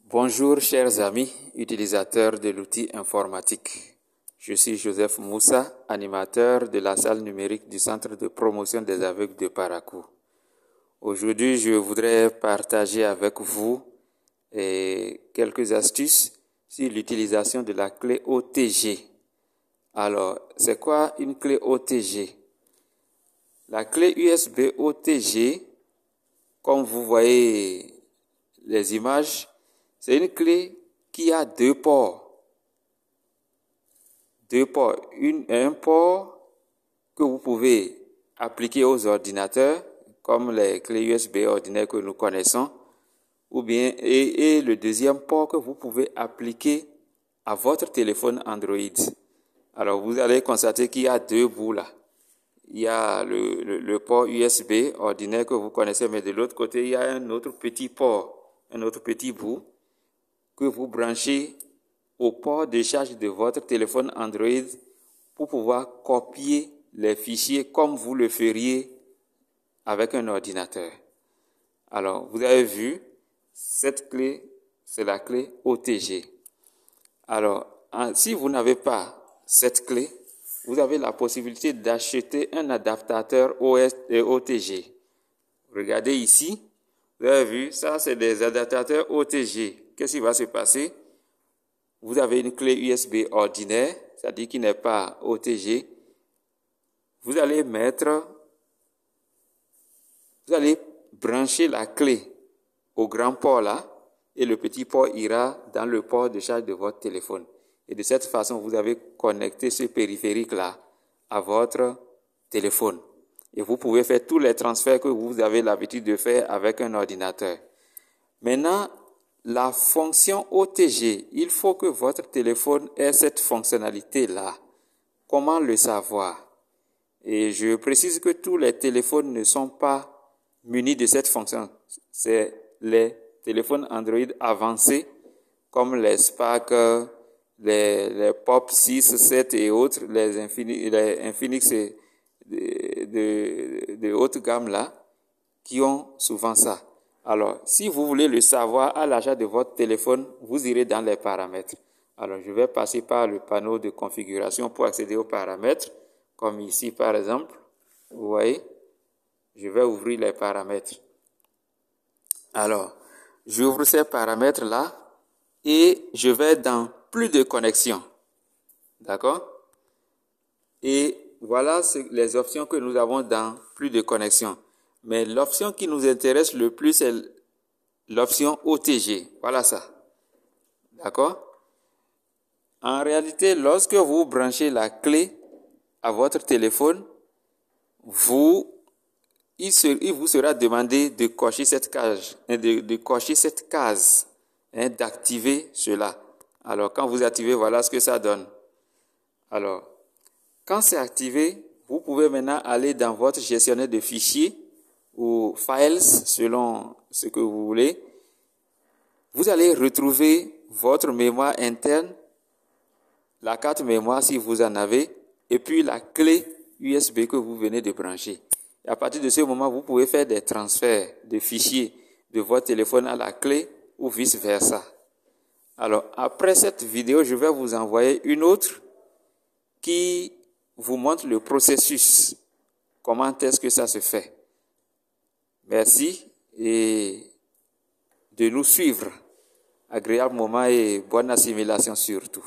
Bonjour chers amis, utilisateurs de l'outil informatique. Je suis Joseph Moussa, animateur de la salle numérique du Centre de promotion des aveugles de Parakou. Aujourd'hui, je voudrais partager avec vous quelques astuces sur l'utilisation de la clé OTG. Alors, c'est quoi une clé OTG? La clé USB OTG, comme vous voyez les images, c'est une clé qui a deux ports. Un port que vous pouvez appliquer aux ordinateurs, comme les clés USB ordinaires que nous connaissons, ou bien et le deuxième port que vous pouvez appliquer à votre téléphone Android. Alors, vous allez constater qu'il y a deux bouts là. Il y a le port USB ordinaire que vous connaissez, mais de l'autre côté, il y a un autre petit port, un autre petit bout que vous branchez au port de charge de votre téléphone Android pour pouvoir copier les fichiers comme vous le feriez avec un ordinateur. Alors, vous avez vu, cette clé, c'est la clé OTG. Alors, si vous n'avez pas cette clé, vous avez la possibilité d'acheter un adaptateur OTG. Regardez ici, vous avez vu, ça c'est des adaptateurs OTG. Qu'est-ce qui va se passer? Vous avez une clé USB ordinaire, c'est-à-dire qui n'est pas OTG. Vous allez brancher la clé au grand port là, et le petit port ira dans le port de charge de votre téléphone. Et de cette façon, vous avez connecté ce périphérique là à votre téléphone. Et vous pouvez faire tous les transferts que vous avez l'habitude de faire avec un ordinateur. Maintenant, la fonction OTG, il faut que votre téléphone ait cette fonctionnalité-là. Comment le savoir? Et je précise que tous les téléphones ne sont pas munis de cette fonction. C'est les téléphones Android avancés, comme les Spark, les Pop 6, 7 et autres, les Infinix de haute gamme là, qui ont souvent ça. Alors, si vous voulez le savoir à l'achat de votre téléphone, vous irez dans les paramètres. Alors, je vais passer par le panneau de configuration pour accéder aux paramètres, comme ici par exemple. Vous voyez, je vais ouvrir les paramètres. Alors, j'ouvre ces paramètres-là et je vais dans plus de connexion. D'accord? Et voilà les options que nous avons dans plus de connexion. Mais l'option qui nous intéresse le plus, c'est l'option OTG. Voilà ça. D'accord? En réalité, lorsque vous branchez la clé à votre téléphone, il vous sera demandé de cocher cette case, d'activer cela. Alors, quand vous activez, voilà ce que ça donne. Alors, quand c'est activé, vous pouvez maintenant aller dans votre gestionnaire de fichiers ou files, selon ce que vous voulez. Vous allez retrouver votre mémoire interne, la carte mémoire si vous en avez, et puis la clé USB que vous venez de brancher. Et à partir de ce moment, vous pouvez faire des transferts de fichiers de votre téléphone à la clé ou vice-versa. Alors, après cette vidéo, je vais vous envoyer une autre qui vous montre le processus. Comment est-ce que ça se fait? Merci et de nous suivre. Agréable moment et bonne assimilation surtout.